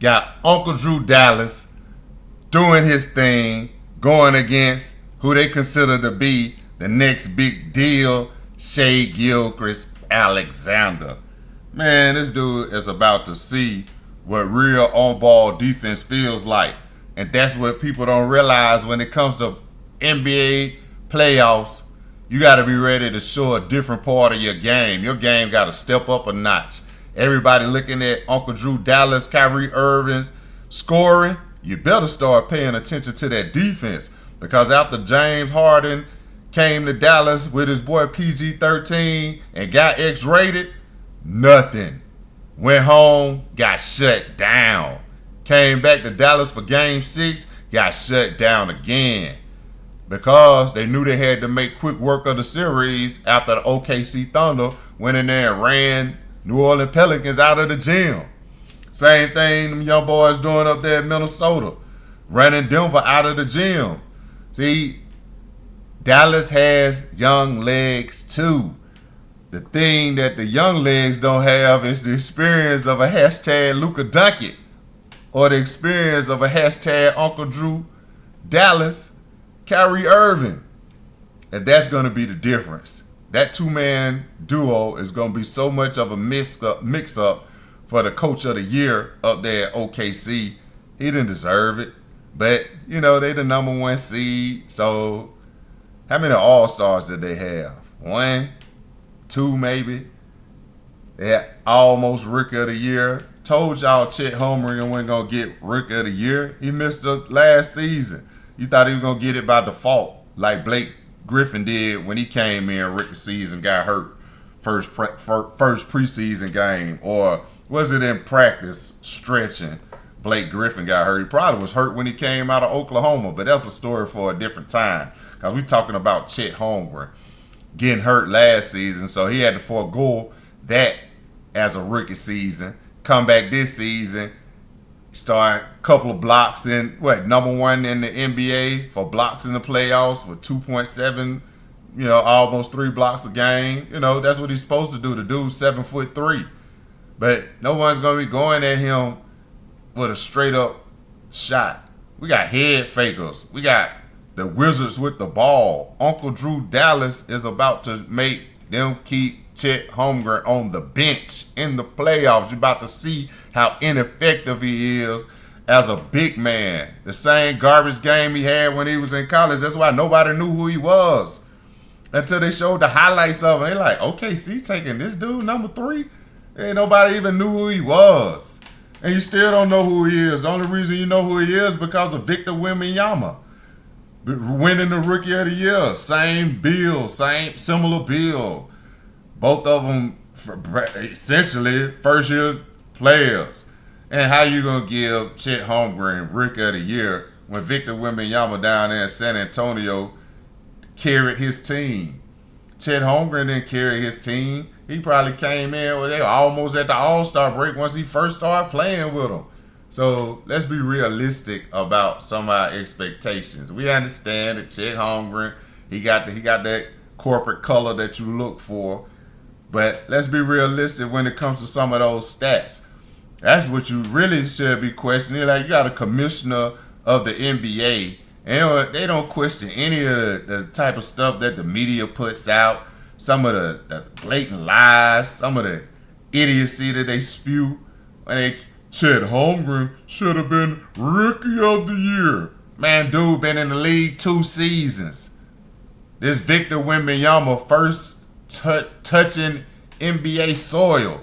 got Uncle Drew Dallas doing his thing, going against who they consider to be the next big deal, Shea Gilchrist Alexander. Man, this dude is about to see what real on-ball defense feels like. And that's what people don't realize when it comes to NBA playoffs. You got to be ready to show a different part of your game. Your game got to step up a notch. Everybody looking at Uncle Drew Dallas, Kyrie Irving's scoring, you better start paying attention to that defense. Because after James Harden came to Dallas with his boy PG-13 and got X-rated, nothing. Went home, got shut down. Came back to Dallas for Game 6, got shut down again. Because they knew they had to make quick work of the series after the OKC Thunder went in there and ran New Orleans Pelicans out of the gym. Same thing them young boys doing up there in Minnesota. Running Denver out of the gym. See, Dallas has young legs too. The thing that the young legs don't have is the experience of a hashtag Luka Doncic or the experience of a hashtag Uncle Drew Dallas, Kyrie Irving. And that's going to be the difference. That two-man duo is going to be so much of a mix-up for the coach of the year up there at OKC. He didn't deserve it. But, you know, they the number one seed. So, how many All-Stars did they have? 1, 2 maybe? They had almost Rookie of the Year. Told y'all Chet Holmgren wasn't going to get Rookie of the Year. He missed the last season. You thought he was going to get it by default, like Blake Griffin did when he came in rookie season, got hurt first preseason game. Or was it in practice stretching? Blake Griffin got hurt. He probably was hurt when he came out of Oklahoma, but that's a story for a different time. Because we're talking about Chet Holmgren getting hurt last season, so he had to forego that as a rookie season. Come back this season, start a couple of blocks in, number one in the NBA for blocks in the playoffs with 2.7, almost 3 blocks a game. That's what he's supposed to do. The dude's 7'3". But no one's going to be going at him with a straight up shot. We got head fakers. We got the Wizards with the ball. Uncle Drew Dallas is about to make them keep Chet Holmgren on the bench in the playoffs. You're about to see how ineffective he is as a big man. The same garbage game he had when he was in college. That's why nobody knew who he was until they showed the highlights of him. They like, OKC taking this dude number 3? Ain't nobody even knew who he was. And you still don't know who he is. The only reason you know who he is because of Victor Wembanyama winning the Rookie of the Year. Same bill, similar bill. Both of them essentially first-year players. And how you going to give Chet Holmgren Rookie of the Year when Victor Wembanyama down there in San Antonio carried his team? Chet Holmgren didn't carry his team. He probably came in they were almost at the All-Star break once he first started playing with them. So let's be realistic about some of our expectations. We understand that Chet Holmgren, he got that corporate color that you look for. But let's be realistic when it comes to some of those stats. That's what you really should be questioning. Like, you got a commissioner of the NBA, and they don't question any of the type of stuff that the media puts out, some of the blatant lies, some of the idiocy that they spew. When Chet Holmgren should have been Rookie of the Year. Man, dude been in the league 2 seasons. This Victor Wembanyama first touching NBA soil,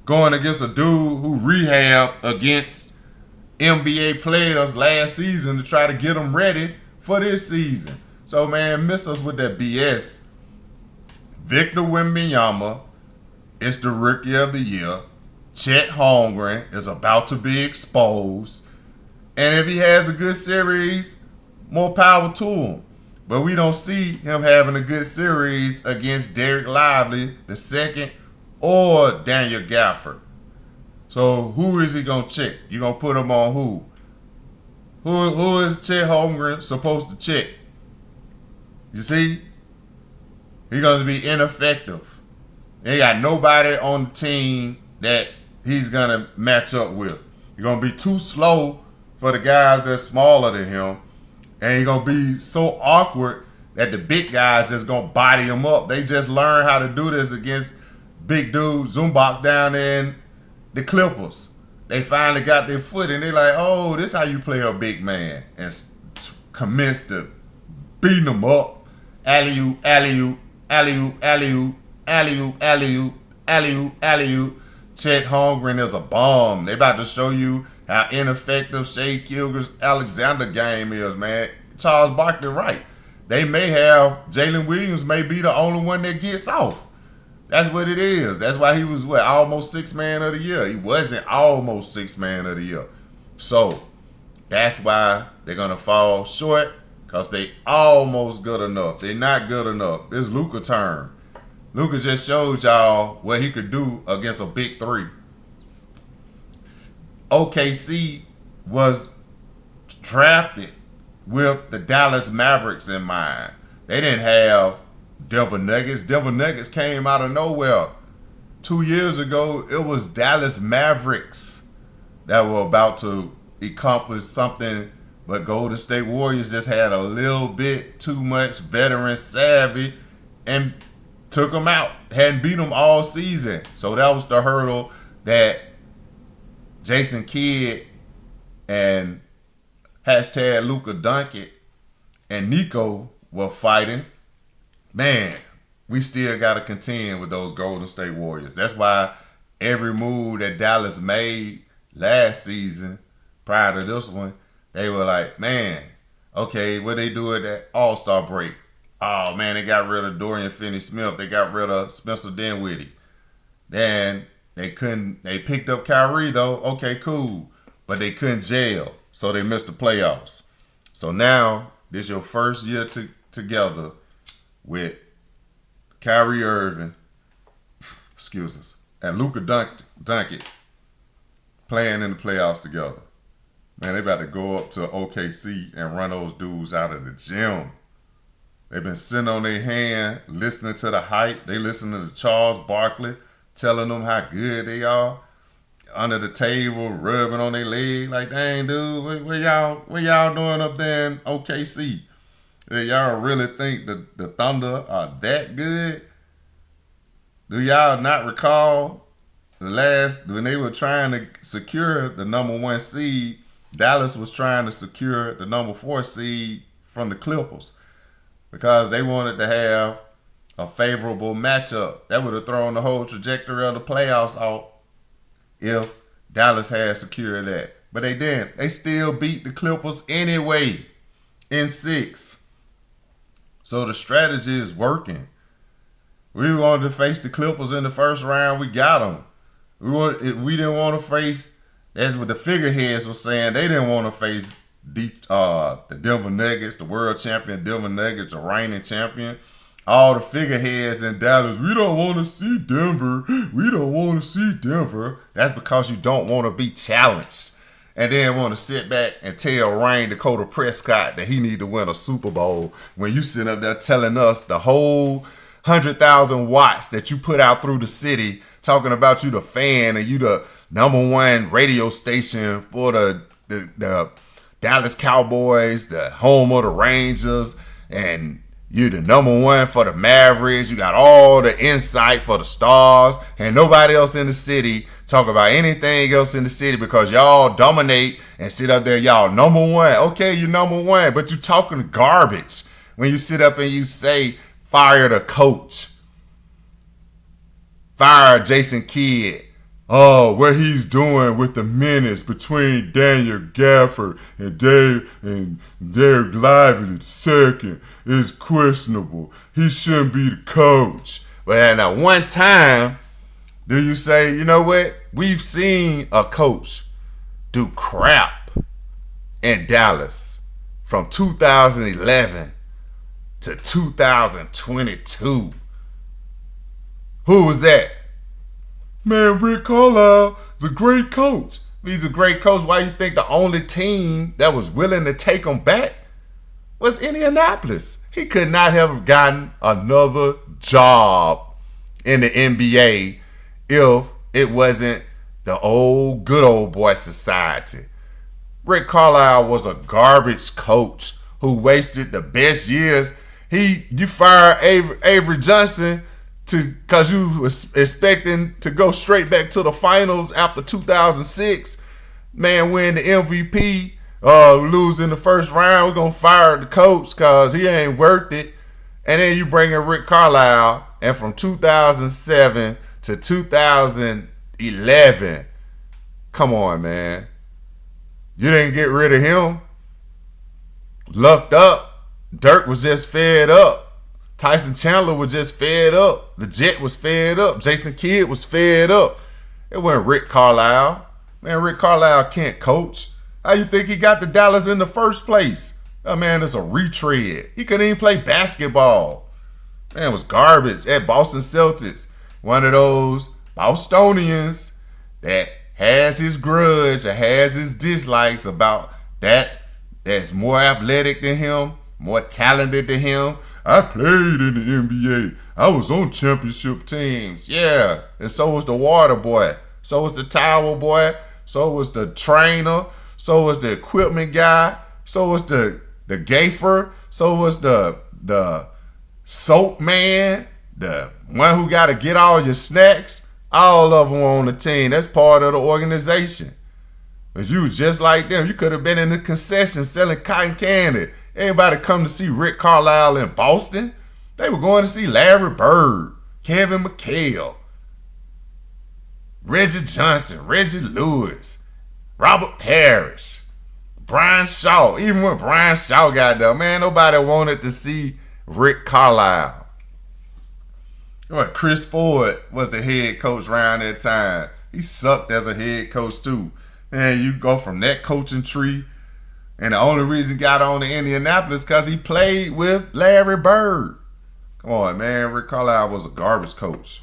going against a dude who rehabbed against NBA players last season to try to get them ready for this season. So, man, miss us with that BS. Victor Wembanyama is the Rookie of the Year. Chet Holmgren is about to be exposed. And if he has a good series, more power to him. But we don't see him having a good series against Derek Lively II or Daniel Gafford. So who is he going to check? You going to put him on who? Who is Chet Holmgren supposed to check? You see? He's going to be ineffective. They got nobody on the team that he's going to match up with. He's going to be too slow for the guys that's smaller than him. And he's going to be so awkward that the big guys just going to body him up. They just learned how to do this against big dude Zumbach down there in the Clippers. They finally got their foot and they're like, oh, this how you play a big man. And commenced to beating them up. Alley-oop, alley-oop, alley-oop, alley-oop, alley-oop, alley-oop, alley-oop, alley-oop. Chet Holmgren is a bomb. They about to show you how ineffective Shea Gilgeous-Alexander game is, man. Charles Barkley right. They may have, Jalen Williams may be the only one that gets off. That's what it is. That's why he was, almost 6th man of the year. He wasn't almost 6th man of the year. So, that's why they're going to fall short, because they almost good enough. They're not good enough. This Luka turn. Luka just showed y'all what he could do against a big three. OKC was drafted with the Dallas Mavericks in mind. They didn't have Denver Nuggets. Denver Nuggets came out of nowhere. 2 years ago, it was Dallas Mavericks that were about to accomplish something, but Golden State Warriors just had a little bit too much veteran savvy and took them out. Hadn't beat them all season. So that was the hurdle that Jason Kidd and hashtag Luka Doncic and Nico were fighting. Man, we still got to contend with those Golden State Warriors. That's why every move that Dallas made last season, prior to this one, they were like, man, okay, what they do at that All-Star break? Oh, man, they got rid of Dorian Finney-Smith. They got rid of Spencer Dinwiddie. Then they picked up Kyrie, though. Okay, cool. But they couldn't gel, so they missed the playoffs. So now, this is your first year together with Kyrie Irving, and Luka Doncic playing in the playoffs together. Man, they about to go up to OKC and run those dudes out of the gym. They've been sitting on their hand, listening to the hype. They listening to Charles Barkley telling them how good they are. Under the table, rubbing on their leg like, dang, dude, what y'all doing up there in OKC? Y'all really think the Thunder are that good? Do y'all not recall when they were trying to secure the number 1 seed, Dallas was trying to secure the number 4 seed from the Clippers because they wanted to have a favorable matchup. That would have thrown the whole trajectory of the playoffs off if Dallas had secured that. But they didn't. They still beat the Clippers anyway in 6. So the strategy is working. We wanted to face the Clippers in the first round. We got them. We didn't want to face, that's what the figureheads were saying. They didn't want to face the Denver Nuggets, the world champion Denver Nuggets, the reigning champion. All the figureheads in Dallas, we don't want to see Denver. We don't want to see Denver. That's because you don't want to be challenged. And then want to sit back and tell Ryan Dakota Prescott that he need to win a Super Bowl when you sit up there telling us the whole 100,000 watts that you put out through the city talking about you the fan and you the number 1 radio station for the Dallas Cowboys, the home of the Rangers, and you're the number 1 for the Mavericks. You got all the insight for the Stars, and nobody else in the city talk about anything else in the city because y'all dominate and sit up there, y'all number 1. Okay, you're number 1, but you talking garbage when you sit up and you say, fire the coach. Fire Jason Kidd. Oh, what he's doing with the minutes between Daniel Gafford and Derek Lively second is questionable. He shouldn't be the coach. But at one time, do you say, you know what? We've seen a coach do crap in Dallas from 2011 to 2022. Who was that? Man, Rick Carlisle is a great coach. He's a great coach. Why you think the only team that was willing to take him back was Indianapolis? He could not have gotten another job in the NBA if it wasn't the old good old boy society. Rick Carlisle was a garbage coach who wasted the best years. You fired Avery Johnson because you was expecting to go straight back to the finals after 2006. Man, win the MVP, lose in the first round. We're gonna fire the coach because he ain't worth it. And then you bring in Rick Carlisle, and from 2007 to 2011, come on, man. You didn't get rid of him. Lucked up. Dirk was just fed up. Tyson Chandler was just fed up. The Jet was fed up. Jason Kidd was fed up. It wasn't Rick Carlisle. Man, Rick Carlisle can't coach. How you think he got to Dallas in the first place? That man is a retread. He couldn't even play basketball. Man was garbage at Boston Celtics. One of those Bostonians that has his grudge or has his dislikes about that's more athletic than him, more talented than him. I played in the NBA. I was on championship teams. Yeah, and so was the water boy. So was the towel boy. So was the trainer. So was the equipment guy. So was the gaffer. So was the soap man. The one who got to get all your snacks. All of them on the team. That's part of the organization. But you was just like them. You could have been in the concession selling cotton candy. Everybody come to see Rick Carlisle in Boston. They were going to see Larry Bird, Kevin McHale, Reggie Johnson, Reggie Lewis, Robert Parrish, Brian Shaw. Even when Brian Shaw got there, man, nobody wanted to see Rick Carlisle. Chris Ford was the head coach around that time. He sucked as a head coach too. Man, you go from that coaching tree, and the only reason he got on to Indianapolis because he played with Larry Bird. Come on, man. Rick Carlisle was a garbage coach.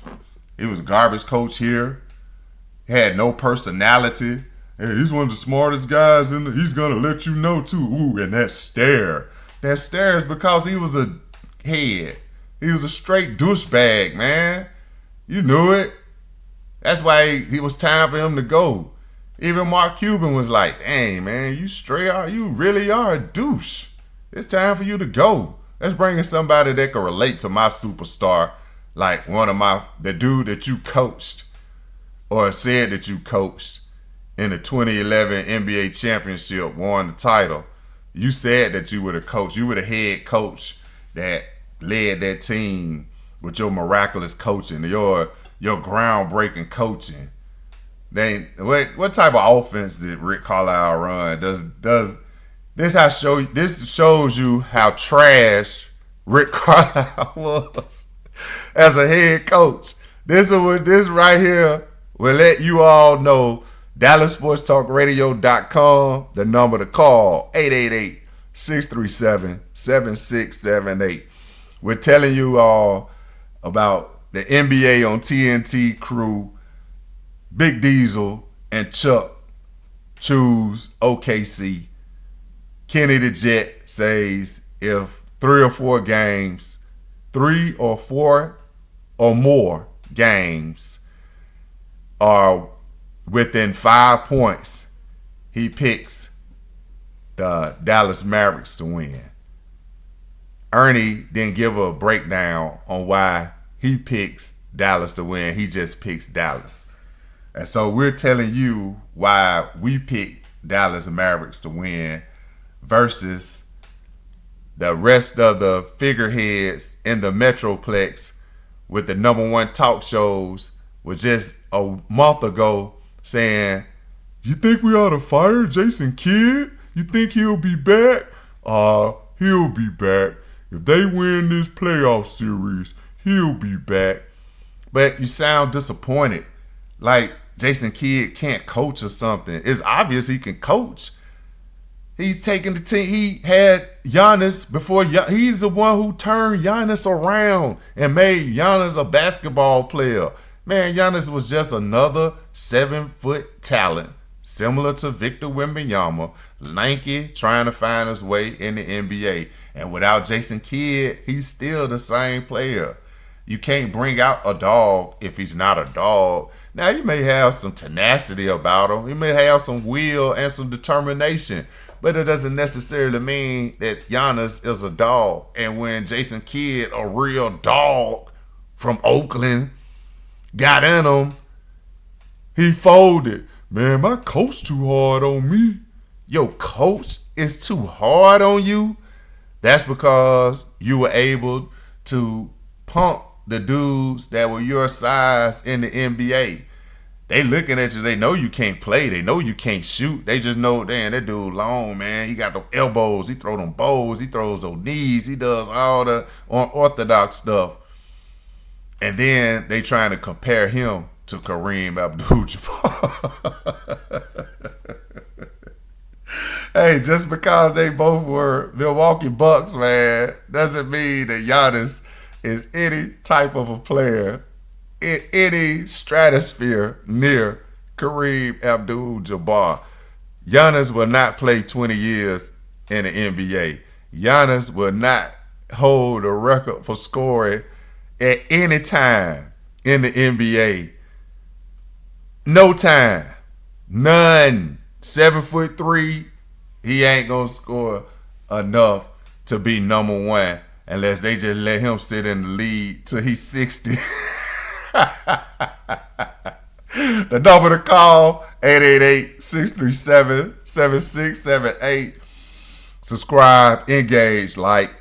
He was a garbage coach here. He had no personality. Hey, he's one of the smartest guys, and he's going to let you know, too. Ooh, and that stare. That stare is because he was a head. He was a straight douchebag, man. You knew it. That's why it was time for him to go. Even Mark Cuban was like, dang, man, you really are a douche. It's time for you to go. Let's bring in somebody that can relate to my superstar, like the dude that you coached or said that you coached in the 2011 NBA championship, won the title. You said that you were the coach. You were the head coach that led that team with your miraculous coaching, your groundbreaking coaching. What type of offense did Rick Carlisle run? This shows you how trash Rick Carlisle was as a head coach. This right here will let you all know. DallasSportsTalkRadio.com, the number to call, 888-637-7678. We're telling you all about the NBA on TNT crew. Big Diesel and Chuck choose OKC. Kenny the Jet says if 3 or 4 or more games are within 5 points, he picks the Dallas Mavericks to win. Ernie didn't give a breakdown on why he picks Dallas to win. He just picks Dallas. And so we're telling you why we pick Dallas Mavericks to win versus the rest of the figureheads in the Metroplex with the #1 talk shows was just a month ago saying, you think we ought to fire Jason Kidd? You think he'll be back? He'll be back. If they win this playoff series, he'll be back. But you sound disappointed. Like Jason Kidd can't coach or something. It's obvious he can coach. He's taking the team. He had Giannis before. He's the one who turned Giannis around and made Giannis a basketball player. Man, Giannis was just another 7-foot talent, similar to Victor Wembanyama, lanky, trying to find his way in the NBA. And without Jason Kidd, he's still the same player. You can't bring out a dog if he's not a dog. Now, you may have some tenacity about him. You may have some will and some determination. But it doesn't necessarily mean that Giannis is a dog. And when Jason Kidd, a real dog from Oakland, got in him, he folded. Man, my coach too hard on me. Your coach is too hard on you? That's because you were able to pump the dudes that were your size in the NBA. They looking at you. They know you can't play. They know you can't shoot. They just know, damn, that dude long, man. He got them elbows. He throw them bows. He throws those knees. He does all the unorthodox stuff. And then they trying to compare him to Kareem Abdul-Jabbar. Hey, just because they both were Milwaukee Bucks, man, doesn't mean that Giannis is any type of a player in any stratosphere near Kareem Abdul-Jabbar. Giannis will not play 20 years in the NBA. Giannis will not hold a record for scoring at any time in the NBA. No time. None. 7'3", he ain't gonna score enough to be number one unless they just let him sit in the lead till he's 60. The number to call, 888-637-7678. Subscribe, engage, like,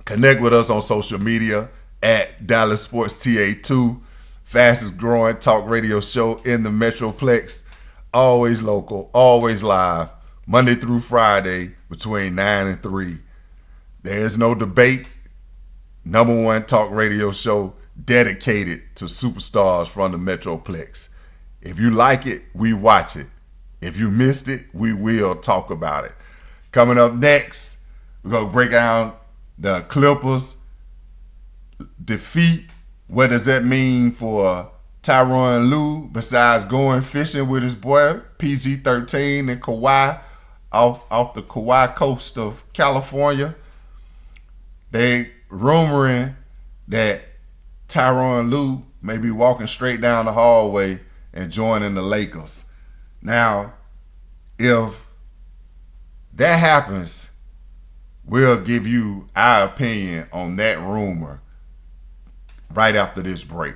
connect with us on social media at Dallas Sports TA2, fastest growing talk radio show in the Metroplex. Always local, always live, Monday through Friday between 9 and 3. There is no debate. Number one talk radio show dedicated to superstars from the Metroplex. If you like it, we watch it. If you missed it, we will talk about it. Coming up next, we're going to break down the Clippers defeat. What does that mean for Tyronn Lue besides going fishing with his boy PG-13 and Kawhi off the Kauai coast of California? They rumoring that Tyronn Lue may be walking straight down the hallway and joining the Lakers. Now, if that happens, we'll give you our opinion on that rumor right after this break.